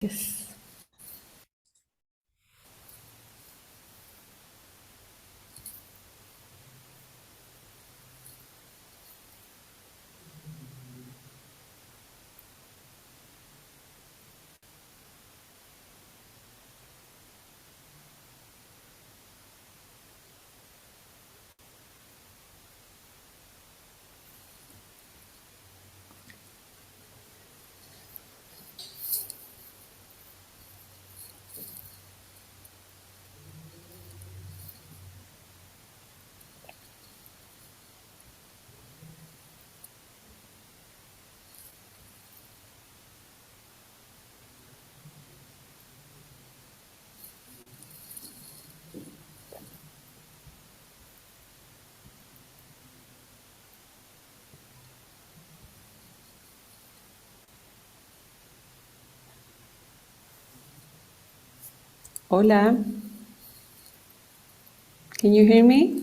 Yes. Hola, can you hear me?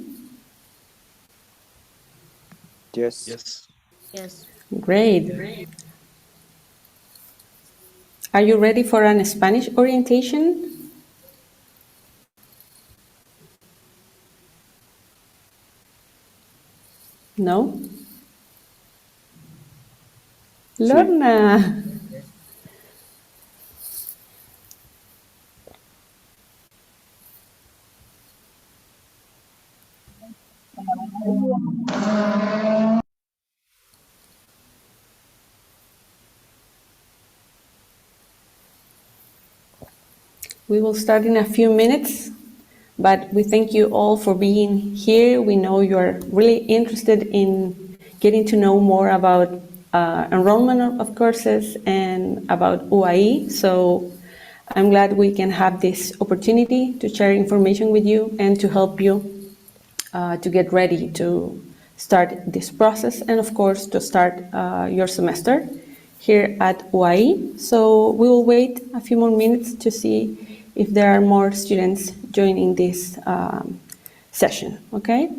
Yes. Yes. Yes. Great. Are you ready for an Spanish orientation? No? Lorna. We will start in a few minutes, but we thank you all for being here. We know you're really interested in getting to know more about enrollment of courses and about UAE. So I'm glad we can have this opportunity to share information with you and to help you to get ready to start this process and of course to start your semester here at UAE. So we will wait a few more minutes to see if there are more students joining this session, okay?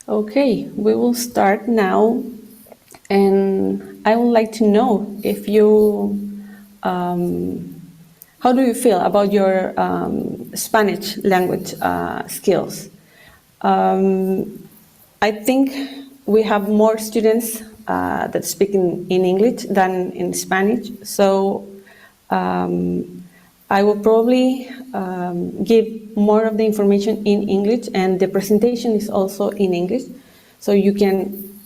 Okay, we will start now, and I would like to know if you, how do you feel about your Spanish language skills? I think we have more students that speak in English than in Spanish, so I will probably give more of the information in English, and the presentation is also in English, so you can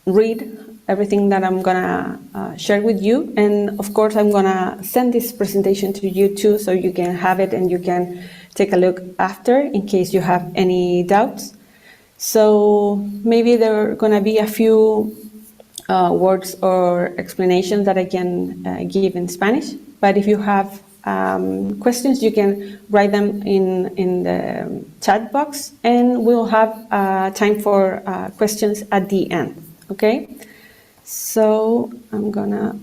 read everything that I'm gonna share with you. And of course, I'm gonna send this presentation to you too, so you can have it and you can take a look after in case you have any doubts. So maybe there are gonna be a few words or explanations that I can give in Spanish. But if you have questions, you can write them in the chat box, and we'll have time for questions at the end, okay? So I'm gonna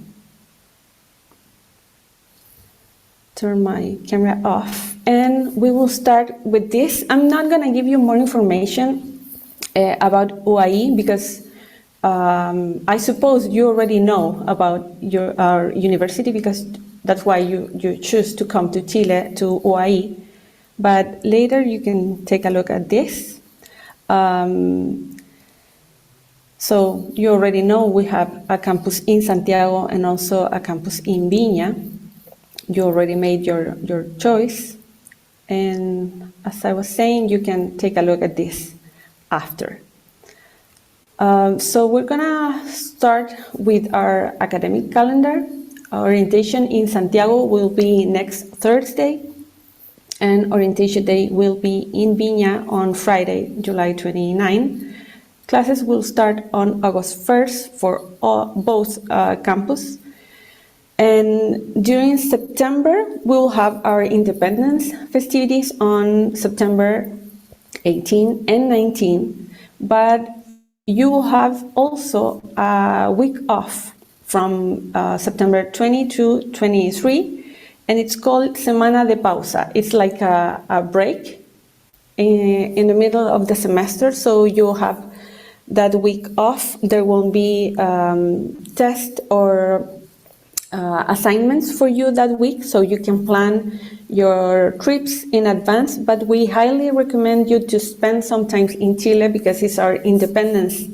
turn my camera off, and we will start with this. I'm not gonna give you more information about UAE because I suppose you already know about our university because that's why you choose to come to Chile, to UAE. But later you can take a look at this. So you already know we have a campus in Santiago and also a campus in Viña. You already made your choice. And as I was saying, you can take a look at this after. So we're gonna start with our academic calendar. Orientation in Santiago will be next Thursday, and Orientation Day will be in Viña on Friday, July 29. Classes will start on August 1st for both campus. And during September, we'll have our independence festivities on September 18 and 19, but you will have also a week off from September 20 to 23, and it's called Semana de Pausa. It's like a break in the middle of the semester, so you'll have that week off. There won't be tests or assignments for you that week, so you can plan your trips in advance, but we highly recommend you to spend some time in Chile because it's our independence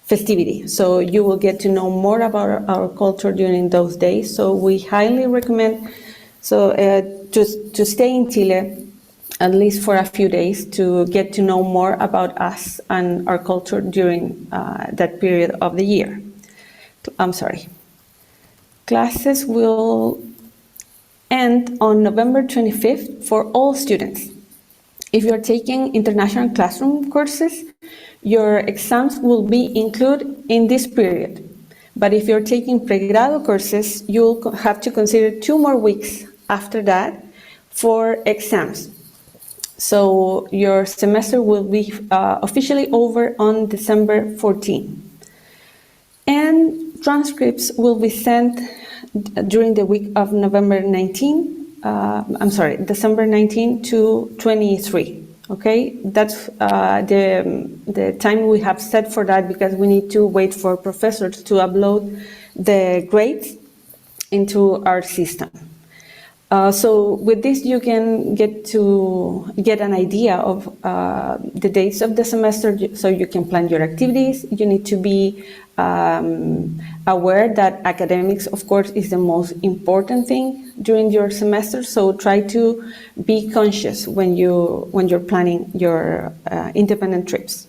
festivity. So you will get to know more about our culture during those days. So we highly recommend to stay in Chile at least for a few days to get to know more about us and our culture during that period of the year. Classes will end on November 25th for all students. If you're taking international classroom courses, your exams will be included in this period. But if you're taking pregrado courses, you'll have to consider 2 more weeks after that for exams. So your semester will be officially over on December 14. And transcripts will be sent during the week of December 19 to 23. Okay, that's the time we have set for that because we need to wait for professors to upload the grades into our system. So with this, you can get an idea of the dates of the semester, so you can plan your activities. You need to be aware that academics, of course, is the most important thing during your semester. So try to be conscious when you're planning your independent trips.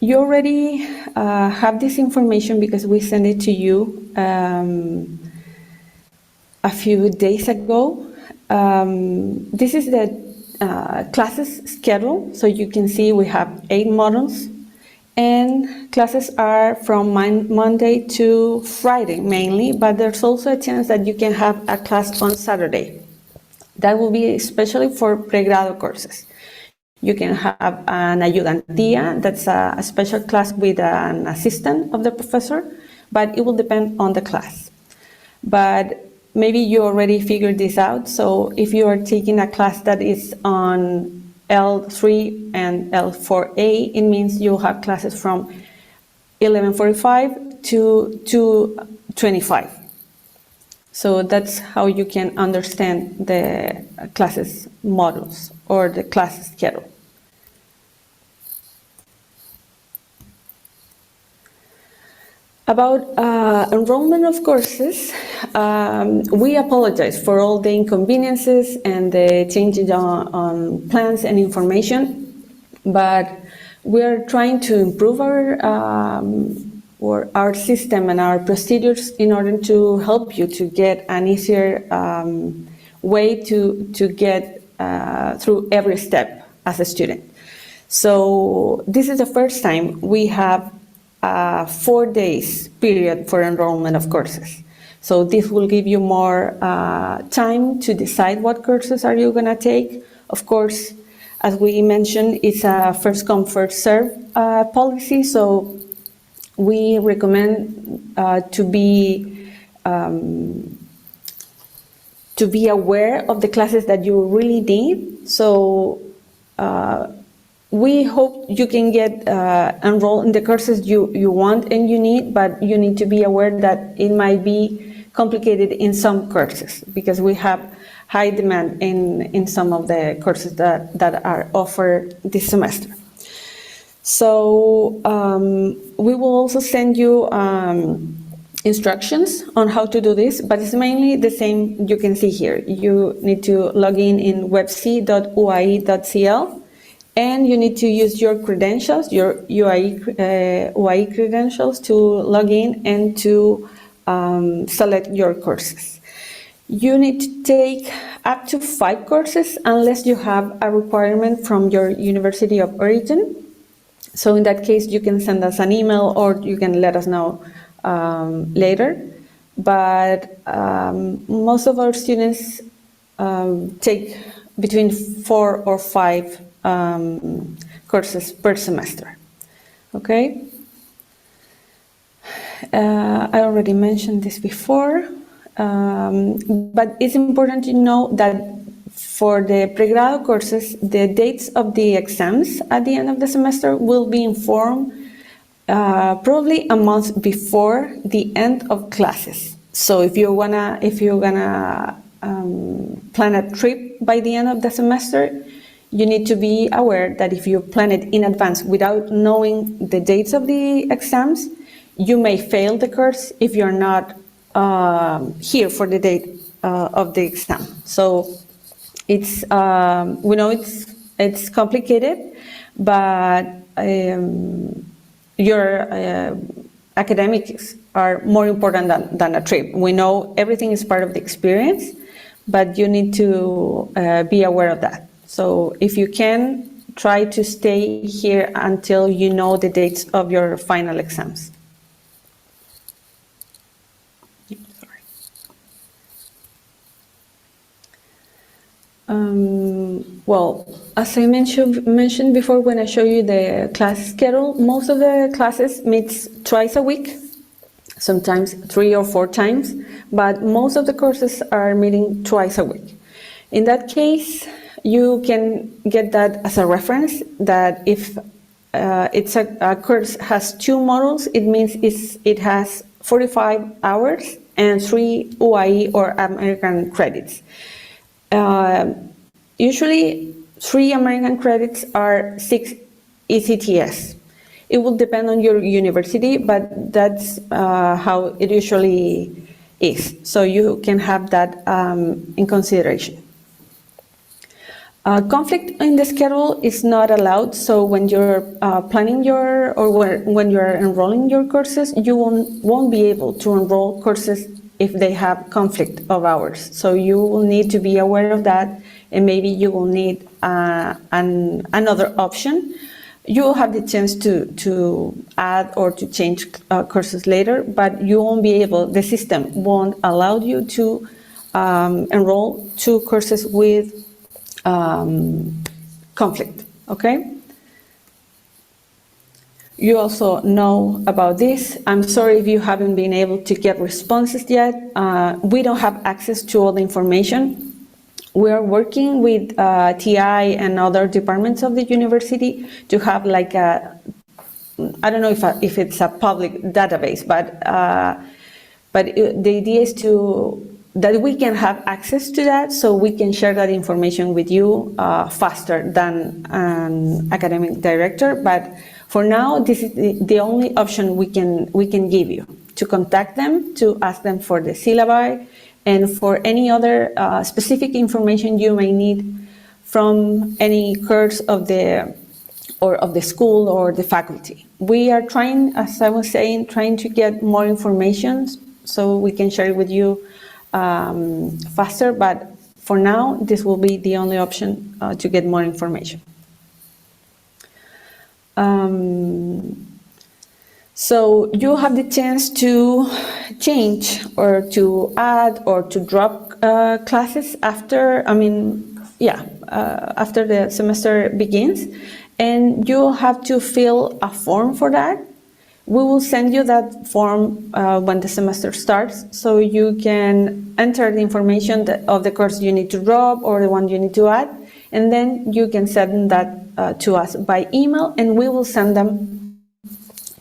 You already have this information because we sent it to you a few days ago. This is the classes schedule. So you can see we have 8 modules, and classes are from Monday to Friday mainly, but there's also a chance that you can have a class on Saturday. That will be especially for pregrado courses. You can have an ayudantía, that's a special class with an assistant of the professor, but it will depend on the class. But maybe you already figured this out. So if you are taking a class that is on L3 and L4A, it means you'll have classes from 11:45 to 2:25. So that's how you can understand the classes modules or the class schedule. About enrollment of courses, we apologize for all the inconveniences and the changes on plans and information, but we're trying to improve our system and our procedures in order to help you to get an easier way to get through every step as a student. So this is the first time we have 4 days period for enrollment of courses. So this will give you more time to decide what courses are you going to take. Of course, as we mentioned, it's a first come, first serve policy. So we recommend to be aware of the classes that you really need. So we hope you can get enrolled in the courses you want and you need, but you need to be aware that it might be complicated in some courses because we have high demand in some of the courses that are offered this semester. So we will also send you instructions on how to do this, but it's mainly the same you can see here. You need to log in webc.uai.cl. And you need to use your credentials, your UAE credentials to log in and to select your courses. You need to take up to 5 courses unless you have a requirement from your university of origin. So in that case, you can send us an email or you can let us know later. But most of our students take between 4 or 5 courses per semester. Okay? I already mentioned this before, but it's important to know that for the pregrado courses, the dates of the exams at the end of the semester will be informed probably a month before the end of classes. So if you're gonna plan a trip by the end of the semester, you need to be aware that if you plan it in advance without knowing the dates of the exams, you may fail the course if you're not here for the date of the exam. So it's we know it's complicated, but your academics are more important than a trip. We know everything is part of the experience, but you need to be aware of that. So if you can, try to stay here until you know the dates of your final exams. Well, as I mentioned before when I show you the class schedule, most of the classes meets twice a week, sometimes 3 or 4 times, but most of the courses are meeting twice a week. In that case, you can get that as a reference, that if it's a course has 2 modules, it means it has 45 hours and 3 UAE or American credits. Usually 3 American credits are 6 ECTS. It will depend on your university, but that's how it usually is. So you can have that in consideration. Conflict in the schedule is not allowed, so when you're planning when you're enrolling your courses, you won't be able to enroll courses if they have conflict of hours. So you will need to be aware of that, and maybe you will need another option. You will have the chance to add or to change courses later, but you won't be able, the system won't allow you to enroll 2 courses with conflict, okay? You also know about this. I'm sorry if you haven't been able to get responses yet. We don't have access to all the information. We are working with TI and other departments of the university to have like a, I don't know if it's a public database, but the idea is that we can have access to that, so we can share that information with you faster than an academic director. But for now, this is the only option we can give you, to contact them, to ask them for the syllabi, and for any other specific information you may need from any course of the school or the faculty. We are trying, as I was saying, to get more information so we can share it with you faster, but for now, this will be the only option to get more information. So you have the chance to change or to add or to drop classes after, after the semester begins, and you have to fill a form for that. We will send you that form when the semester starts, so you can enter the information of the course you need to drop or the one you need to add, and then you can send that to us by email, and we will send them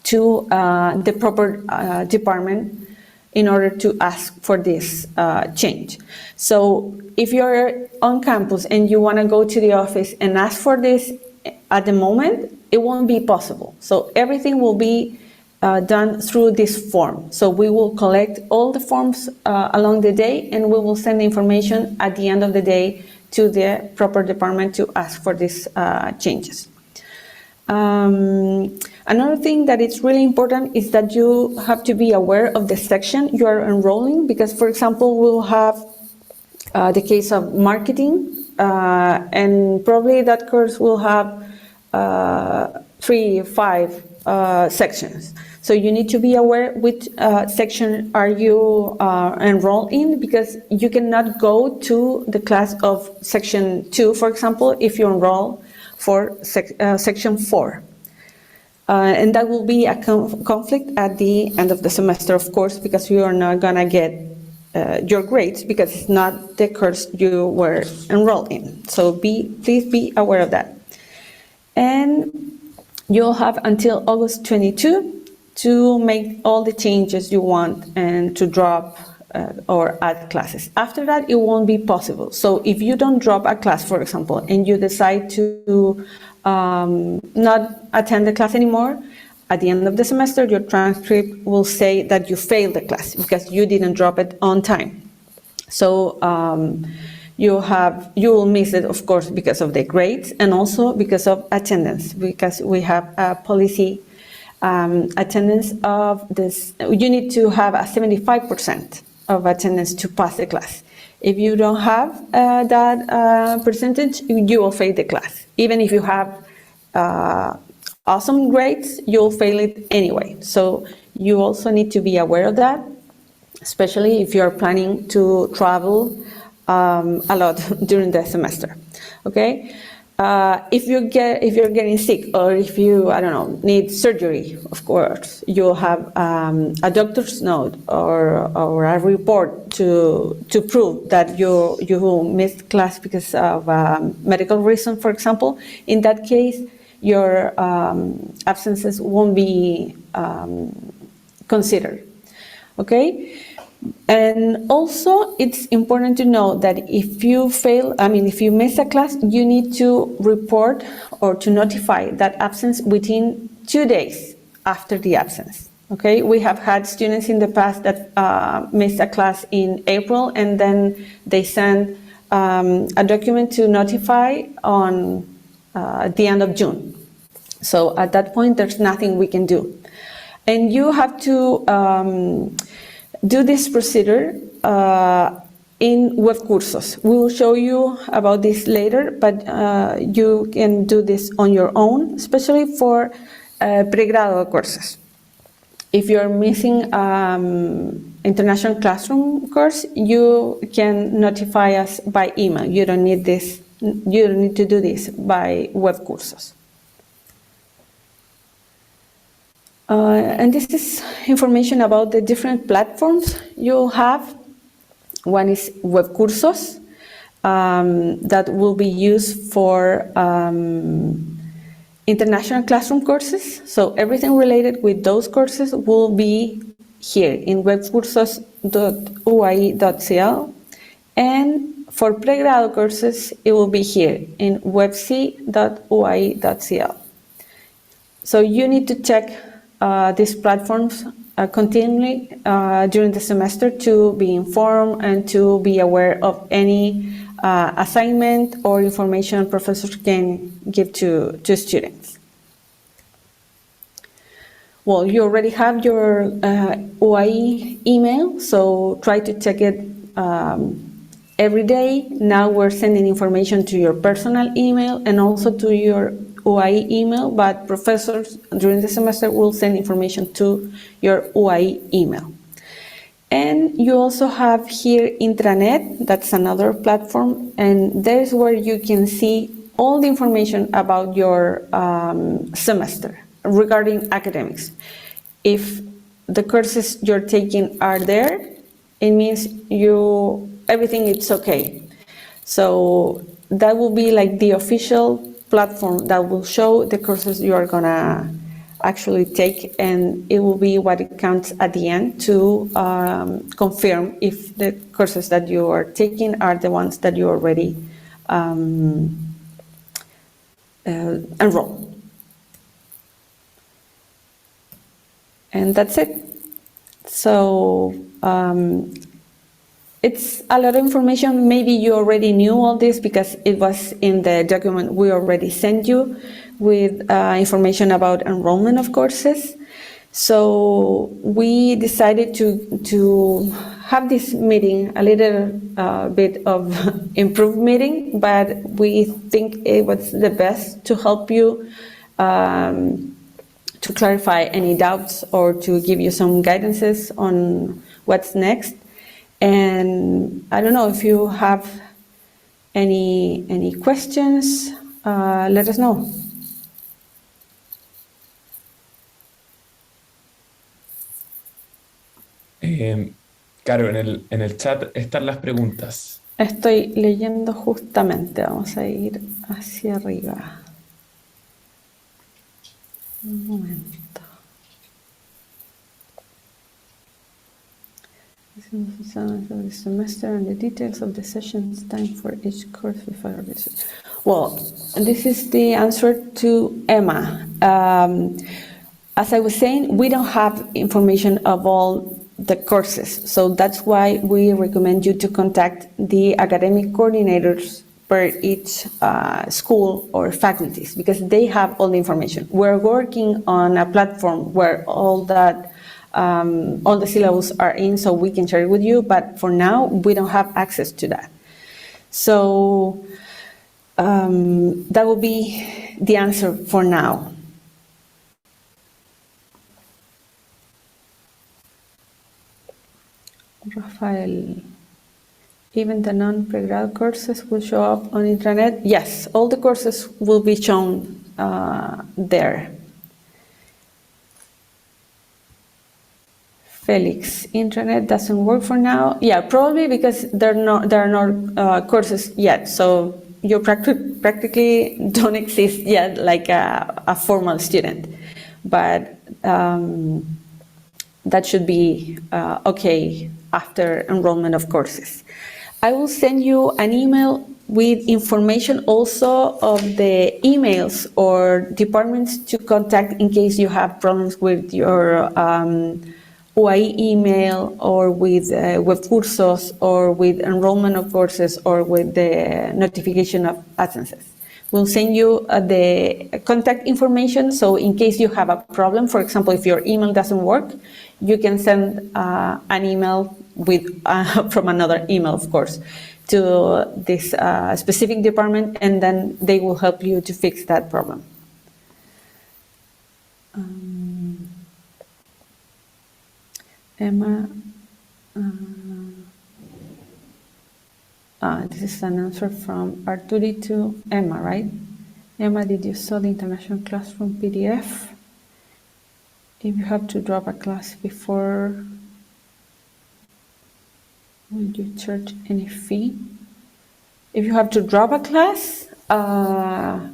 to the proper department in order to ask for this change. So if you're on campus and you want to go to the office and ask for this at the moment, it won't be possible. So everything will be done through this form. So we will collect all the forms along the day, and we will send the information at the end of the day to the proper department to ask for these changes. Another thing that is really important is that you have to be aware of the section you are enrolling, because, for example, we'll have the case of marketing, and probably that course will have 3, 5 sections. So you need to be aware which section are you enrolled in, because you cannot go to the class of section 2, for example, if you enroll for section 4. And that will be a conflict at the end of the semester, of course, because you are not going to get your grades because it's not the course you were enrolled in. So please be aware of that. And you'll have until August 22 to make all the changes you want and to drop or add classes. After that, it won't be possible. So if you don't drop a class, for example, and you decide to not attend the class anymore, at the end of the semester, your transcript will say that you failed the class because you didn't drop it on time. So you will miss it, of course, because of the grades and also because of attendance, because we have a policy attendance of this. You need to have a 75% of attendance to pass the class. If you don't have that percentage, you will fail the class. Even if you have awesome grades, you'll fail it anyway. So you also need to be aware of that, especially if you're planning to travel a lot during the semester. Okay. If you're getting sick, or if you, I don't know, need surgery, of course, you'll have a doctor's note or a report to prove that you missed class because of medical reason, for example. In that case, your absences won't be considered. Okay. And also, it's important to know that if you miss a class, you need to report or to notify that absence within 2 days after the absence. Okay, we have had students in the past that missed a class in April, and then they send a document to notify on the end of June. So at that point, there's nothing we can do. And you have to do this procedure in web cursos. We will show you about this later, but you can do this on your own, especially for pregrado courses. If you're missing international classroom course, you can notify us by email. You don't need this. You don't need to do this by web cursos. And this is information about the different platforms you'll have. One is web cursos that will be used for international classroom courses. So everything related with those courses will be here in webcursos.uai.cl. And for pregrado courses, it will be here in webc.uai.cl. So you need to check these platforms continually during the semester to be informed and to be aware of any assignment or information professors can give to students. Well, you already have your UAI email, so try to check it every day. Now we're sending information to your personal email and also to your UAI email, but professors during the semester will send information to your UAI email. And you also have here intranet, that's another platform, and there's where you can see all the information about your semester regarding academics. If the courses you're taking are there, it means everything is okay. So that will be like the official platform that will show the courses you are gonna actually take, and it will be what it counts at the end to confirm if the courses that you are taking are the ones that you already enroll. And that's it. So it's a lot of information. Maybe you already knew all this because it was in the document we already sent you with information about enrollment of courses. So we decided to have this meeting, a little bit of improved meeting, but we think it was the best to help you to clarify any doubts or to give you some guidances on what's next. And I don't know if you have any questions, let us know. Caro, en el chat están las preguntas. Estoy leyendo justamente, vamos a ir hacia arriba. Un momento. This is the semester and the details of the sessions, time for each course before this. Well, this is the answer to Emma. As I was saying, we don't have information of all the courses, so that's why we recommend you to contact the academic coordinators per each school or faculties, because they have all the information. We're working on a platform where all the syllables are in, so we can share it with you, but for now, we don't have access to that. So that will be the answer for now. Rafael, even the non-pregrad courses will show up on intranet? Yes, all the courses will be shown there. Felix, intranet doesn't work for now? Yeah, probably because there are no courses yet, so you practically don't exist yet like a formal student. But that should be okay after enrollment of courses. I will send you an email with information also of the emails or departments to contact in case you have problems with your UAI email or with webcursos or with enrollment of courses or with the notification of absences. We'll send you the contact information, so in case you have a problem, for example, if your email doesn't work, you can send an email with from another email, of course, to this specific department, and then they will help you to fix that problem. Emma, this is an answer from Arturi to Emma, right? Emma, did you saw the international classroom PDF? If you have to drop a class before, will you charge any fee? If you have to drop a class, no.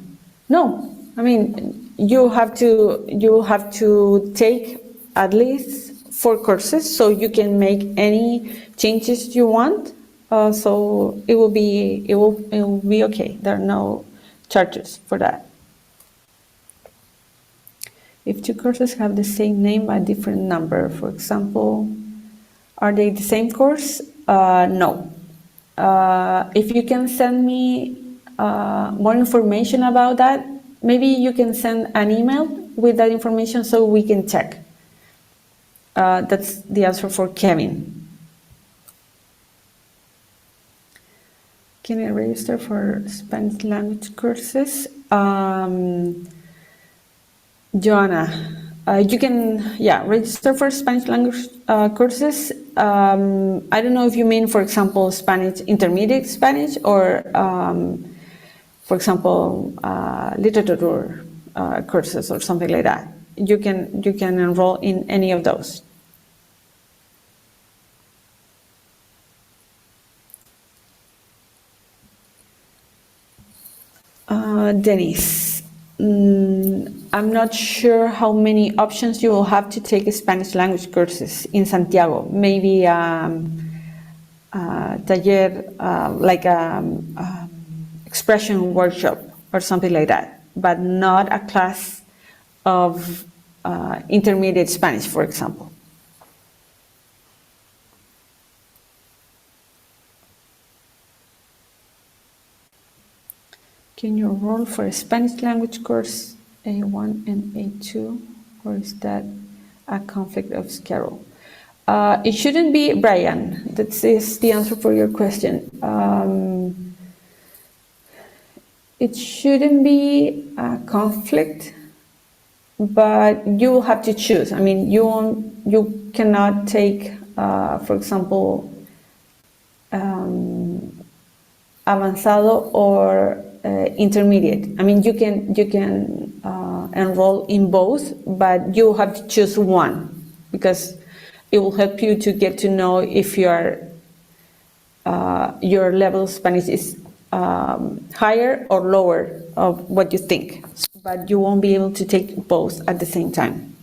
I mean, you have to take at least 4 courses, so you can make any changes you want. So it will be okay. There are no charges for that. If 2 courses have the same name but different number, for example, are they the same course? No. If you can send me more information about that, maybe you can send an email with that information so we can check. That's the answer for Kevin. Can I register for Spanish language courses? Joanna, you can, register for Spanish language courses. I don't know if you mean, for example, Spanish, intermediate Spanish, or, for example, literature courses or something like that. You can enroll in any of those. Denise, I'm not sure how many options you will have to take Spanish language courses in Santiago. Maybe taller, like expression workshop or something like that, but not a class of intermediate Spanish, for example. Can you enroll for a Spanish language course A1 and A2, or is that a conflict of schedule? It shouldn't be, Brian, that is the answer for your question. It shouldn't be a conflict, but you will have to choose. I mean, you cannot take, for example, avanzado or intermediate. I mean, you can enroll in both, but you have to choose one because it will help you to get to know if your level of Spanish is higher or lower of what you think. But you won't be able to take both at the same time.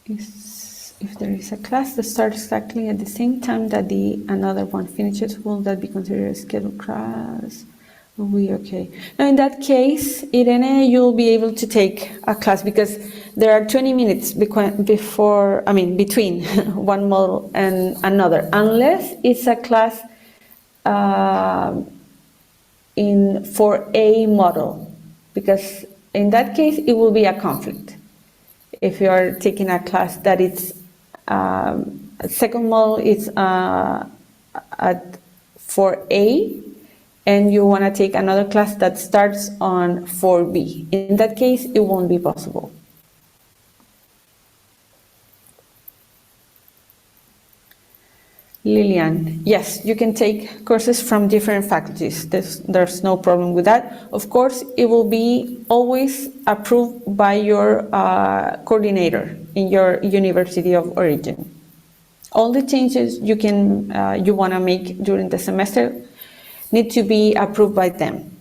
If there is a class that starts exactly at the same time that another one finishes, will that be considered a scheduled class? Will be okay. Now, in that case, Irene, you'll be able to take a class because there are 20 minutes between one model and another, unless it's a class in 4A model, because in that case, it will be a conflict. If you are taking a class that it's second model is at 4A, and you want to take another class that starts on 4B. In that case, it won't be possible. Lillian, yes, you can take courses from different faculties. There's no problem with that. Of course, it will be always approved by your coordinator in your university of origin. All the changes you want to make during the semester need to be approved by them.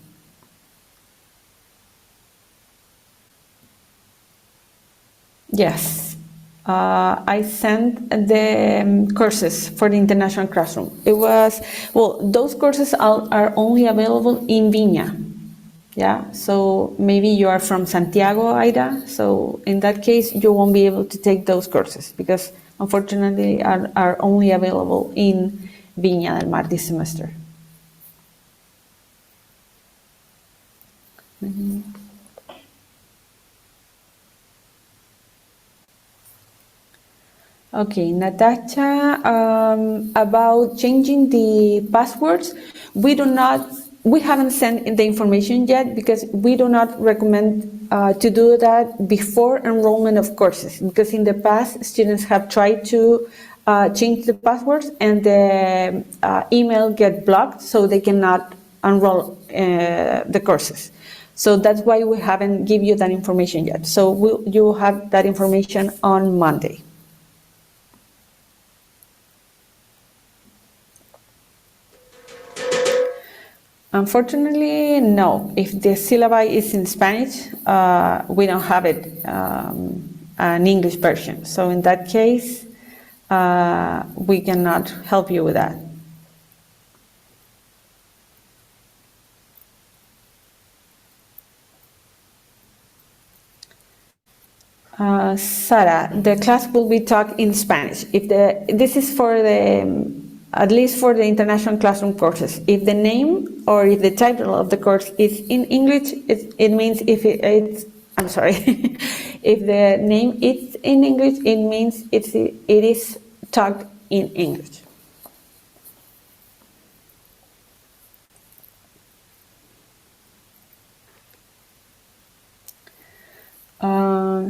Yes, I sent the courses for the international classroom. Those courses are only available in Viña. Yeah, so maybe you are from Santiago, Aida, so in that case you won't be able to take those courses because unfortunately are only available in Viña del Mar this semester. Okay, Natasha, about changing the passwords, we haven't sent the information yet because we do not recommend to do that before enrollment of courses, because in the past students have tried to change the passwords and the email get blocked, so they cannot enroll the courses. So that's why we haven't given you that information yet. So you will have that information on Monday. Unfortunately, no. If the syllabi is in Spanish, we don't have it an English version. So in that case, we cannot help you with that. Sara, the class will be taught in Spanish. This is for at least for the international classroom courses. If the name or if the title of the course is in English, it means if the name is in English, it means it is taught in English.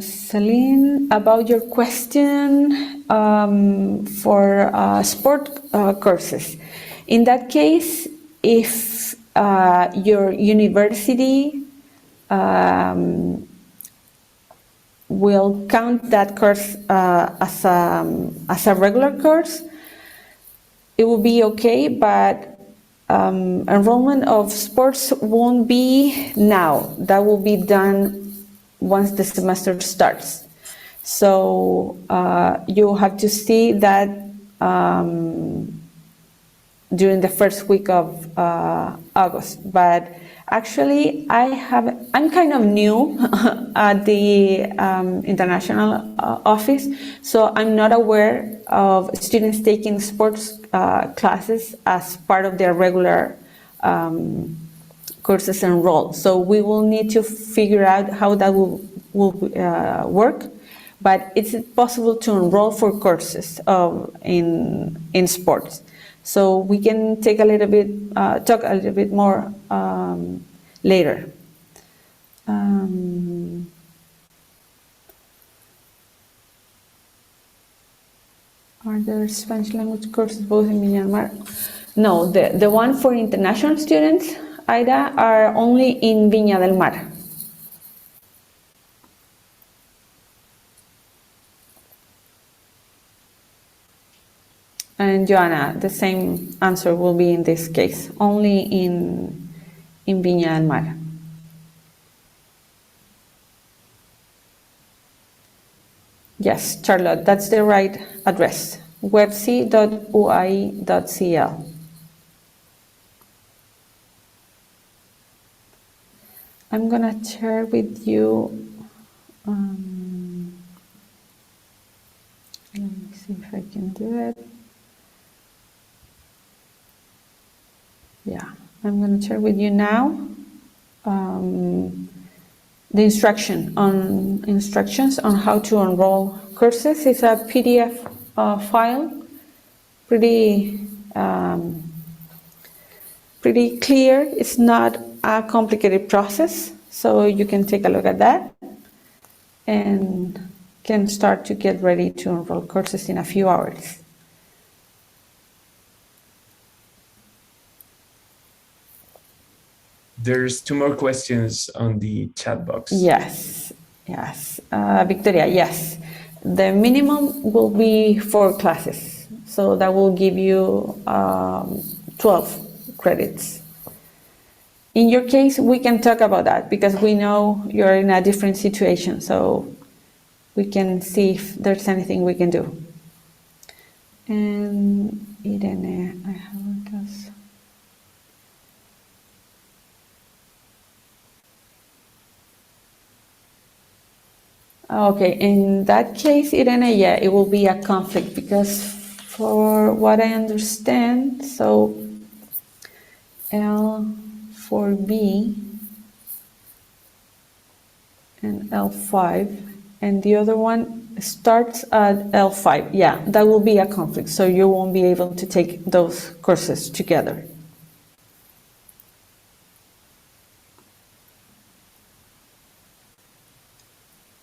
Celine, about your question for sport courses. In that case, if your university will count that course as a regular course, it will be okay, but enrollment of sports won't be now. That will be done once the semester starts. So you have to see that during the first week of August. But actually, I'm kind of new at the international office, so I'm not aware of students taking sports classes as part of their regular courses enrolled. So we will need to figure out how that will work. but it's possible to enroll for courses in sports. So we can take a little bit, talk a little bit more later. Are there Spanish language courses both in Viña del Mar? No, the one for international students, Aida, are only in Viña del Mar. And Joanna, the same answer will be in this case, only in Viña del Mar. Yes, Charlotte, that's the right address, webc.ui.cl. I'm gonna share with you, let me see if I can do it. Yeah, I'm gonna share with you now the instructions on how to enroll courses. It's a PDF file, pretty clear. It's not a complicated process, so you can take a look at that and can start to get ready to enroll courses in a few hours. There's 2 more questions on the chat box. Yes. Victoria, yes. The minimum will be 4 classes, so that will give you 12 credits. In your case, we can talk about that because we know you're in a different situation, so we can see if there's anything we can do. And Irene, I haven't asked. Okay, in that case, Irene, yeah, it will be a conflict because for what I understand, so L4B and L5, and the other one starts at L5. Yeah, that will be a conflict, so you won't be able to take those courses together.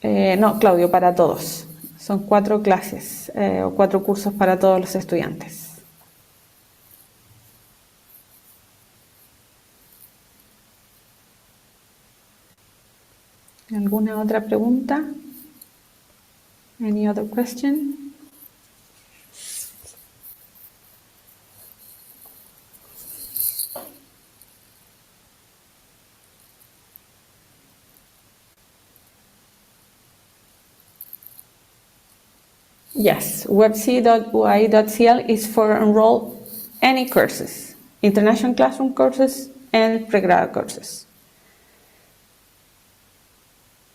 No, Claudio, para todos. Son 4 clases o 4 cursos para todos los estudiantes. ¿Alguna otra pregunta? Any other question? Yes, webc.ui.cl is for enroll any courses, international classroom courses and pregrado courses.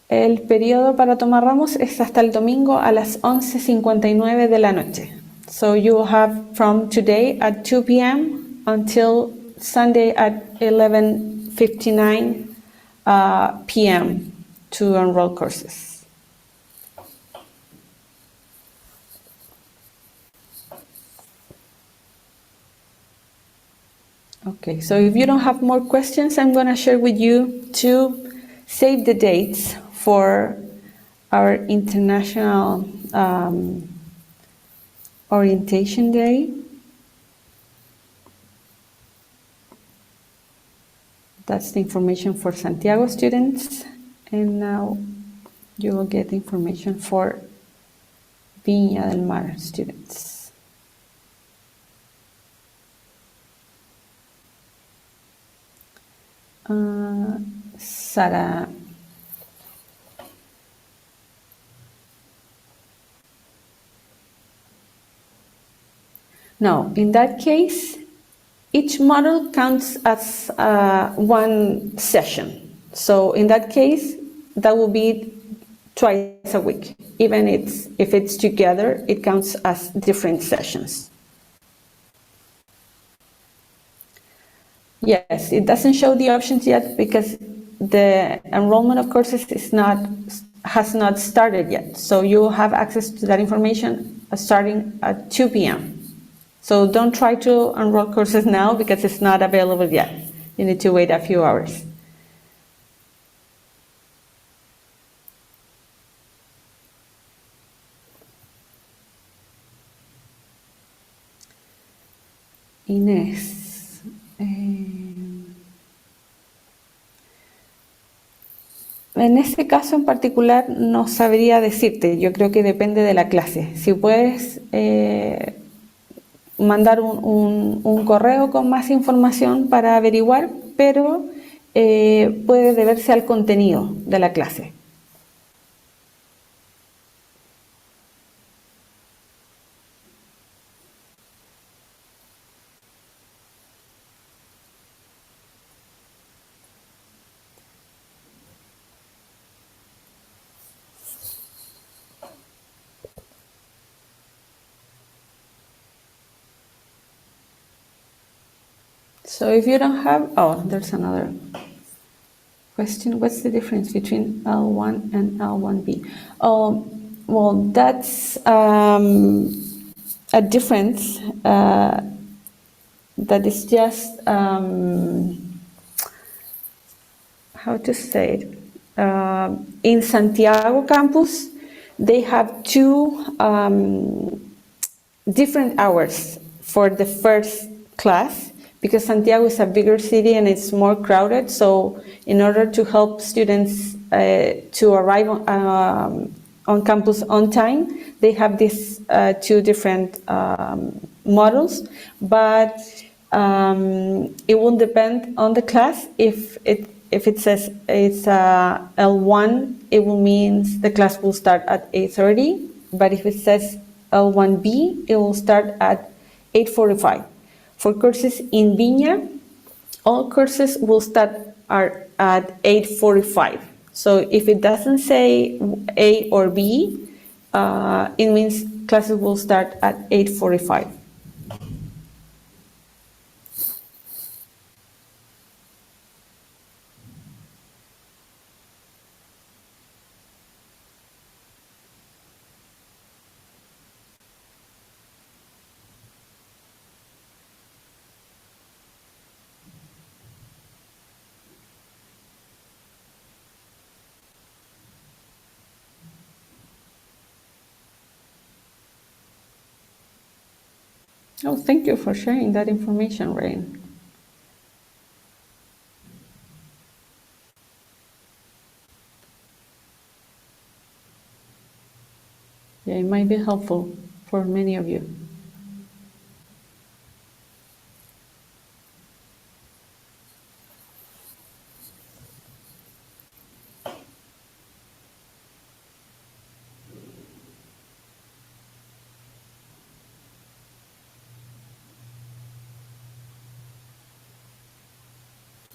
El periodo para tomar ramos es hasta el domingo a las 11:59 de la noche. So you will have from today at 2 p.m. until Sunday at 11:59 p.m. to enroll courses. Okay, so if you don't have more questions, I'm going to share with you to save the dates for our International Orientation Day. That's the information for Santiago students. And now you will get information for Viña del Mar students. Sara. No, in that case, each model counts as one session. So in that case, that will be twice a week. Even if it's together, it counts as different sessions. Yes, it doesn't show the options yet because the enrollment of courses is not has not started yet. So you will have access to that information starting at 2 p.m. So don't try to enroll courses now because it's not available yet. You need to wait a few hours. Inés. En este caso en particular no sabría decirte, yo creo que depende de la clase. Si puedes mandar un correo con más información para averiguar, pero puede deberse al contenido de la clase. So if you don't have, oh, there's another question. What's the difference between L1 and L1B? Well, that's a difference that is just, how to say it? In Santiago campus, they have two different hours for the first class, because Santiago is a bigger city and it's more crowded. So in order to help students to arrive on campus on time, they have these two different models. But it will depend on the class. If it says it's L1, it will mean the class will start at 8:30. But if it says L1B, it will start at 8:45. For courses in Viña, all courses will start at 8:45. So if it doesn't say A or B, it means classes will start at 8:45. Oh, thank you for sharing that information, Rain. Yeah, it might be helpful for many of you.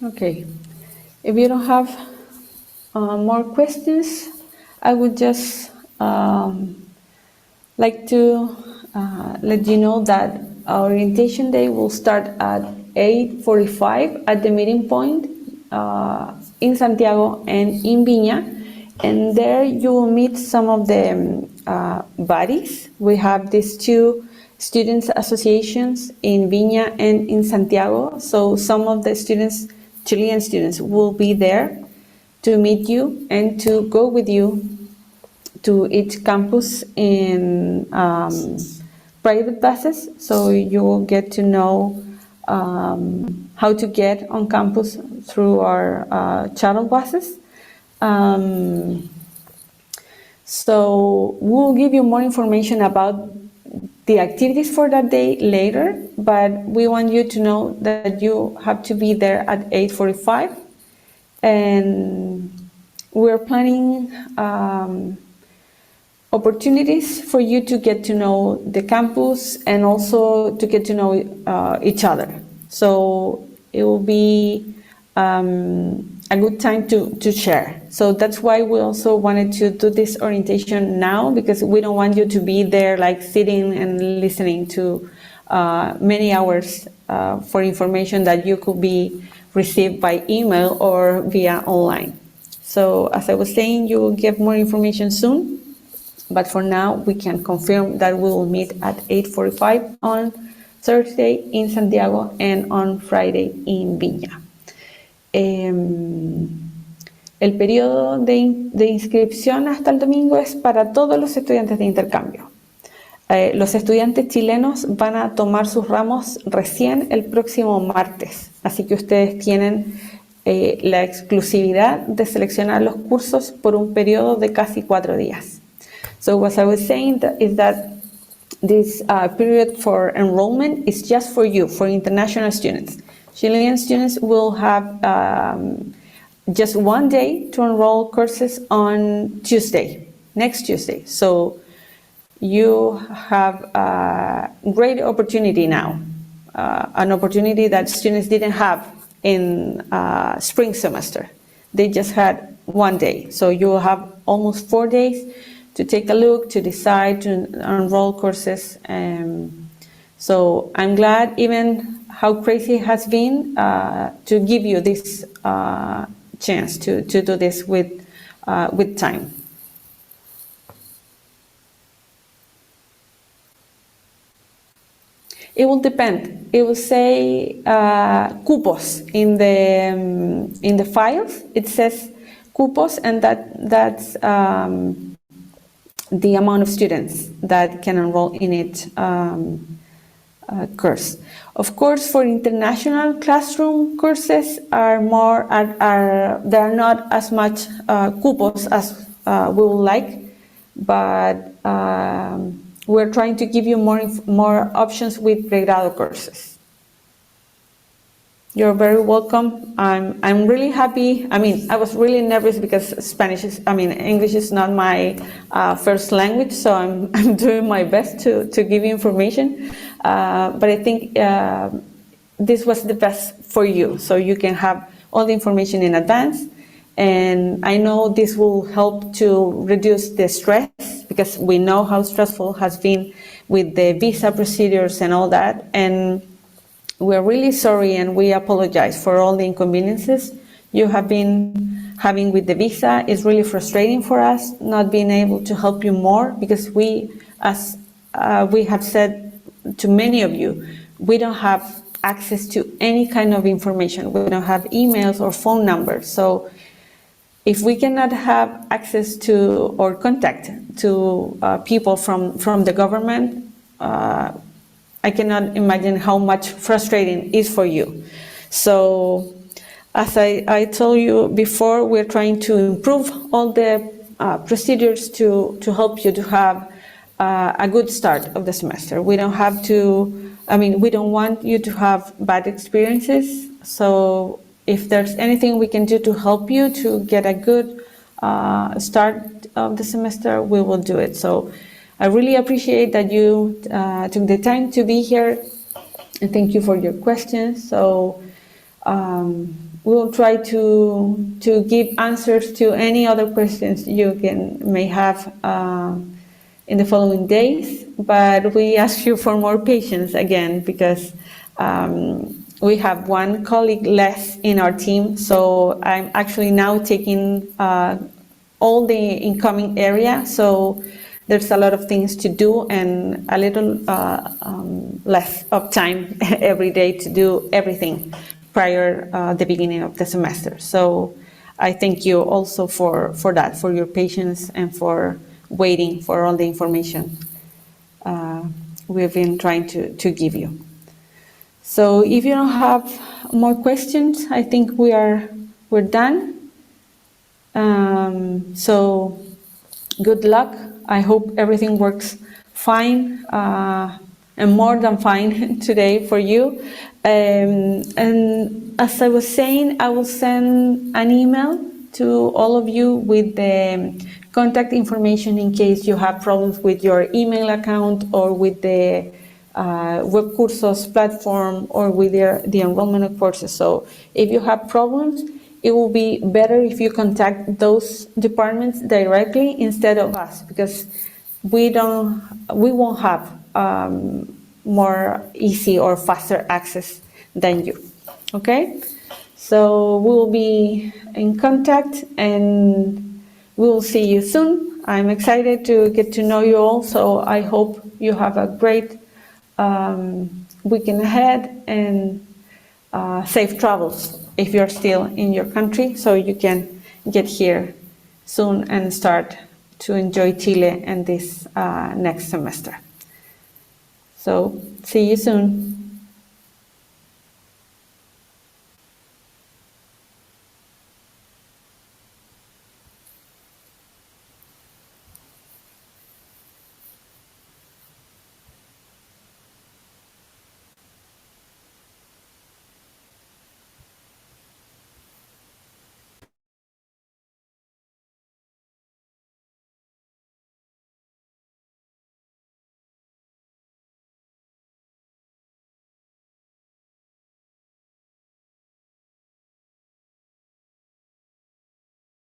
Okay, if you don't have more questions, I would just like to let you know that our orientation day will start at 8:45 at the meeting point in Santiago and in Viña, and there you will meet some of the bodies. We have these two students associations in Viña and in Santiago, so some of the students, Chilean students, will be there to meet you and to go with you to each campus in private buses, so you will get to know how to get on campus through our shuttle buses. So we'll give you more information about the activities for that day later, but we want you to know that you have to be there at 8:45, and we're planning opportunities for you to get to know the campus and also to get to know each other. So it will be a good time to share. So that's why we also wanted to do this orientation now, because we don't want you to be there like sitting and listening to many hours for information that you could be received by email or via online. So as I was saying, you will get more information soon. But for now, we can confirm that we will meet at 8:45 on Thursday in Santiago and on Friday in Viña. El periodo de inscripción hasta el domingo es para todos los estudiantes de intercambio. Los estudiantes chilenos van a tomar sus ramos recién el próximo martes, así que ustedes tienen la exclusividad de seleccionar los cursos por un periodo de casi 4 días. So what I was saying is that this period for enrollment is just for you, for international students. Chilean students will have just 1 day to enroll courses on Tuesday, next Tuesday. So you have a great opportunity now, an opportunity that students didn't have in spring semester. They just had 1 day. So you will have almost 4 days to take a look, to decide to enroll courses. So I'm glad, even how crazy it has been, to give you this chance to do this with time. It will depend. It will say cupos in the files. It says cupos, and that's the amount of students that can enroll in it course. Of course, for international classroom courses there are not as much cupos as we would like, but we're trying to give you more options with pregrado courses. You're very welcome. I'm really happy. I mean, I was really nervous because English is not my first language, so I'm doing my best to give you information. But I think this was the best for you, so you can have all the information in advance. And I know this will help to reduce the stress, because we know how stressful it has been with the visa procedures and all that. And we're really sorry, and we apologize for all the inconveniences you have been having with the visa. It's really frustrating for us not being able to help you more, because we, as we have said to many of you, we don't have access to any kind of information. We don't have emails or phone numbers. So if we cannot have access to or contact to people from the government, I cannot imagine how much frustrating it is for you. So as I told you before, we're trying to improve all the procedures to help you to have a good start of the semester. We don't have to, we don't want you to have bad experiences. So if there's anything we can do to help you to get a good start of the semester, we will do it. So I really appreciate that you took the time to be here, and thank you for your questions. So we'll try to give answers to any other questions you may have in the following days, but we ask you for more patience again, because we have one colleague less in our team. So I'm actually now taking all the incoming area. So there's a lot of things to do and a little less of time every day to do everything prior the beginning of the semester. So I thank you also for that, for your patience and for waiting for all the information we've been trying to give you. So if you don't have more questions, I think we're done. So good luck. I hope everything works fine and more than fine today for you. And as I was saying, I will send an email to all of you with the contact information in case you have problems with your email account or with the WebCursos platform or with the enrollment of courses. So if you have problems, it will be better if you contact those departments directly instead of us, because we won't have more easy or faster access than you. Okay? So we will be in contact and we will see you soon. I'm excited to get to know you all, so I hope you have a great weekend ahead and safe travels if you're still in your country, so you can get here soon and start to enjoy Chile and this next semester. So see you soon.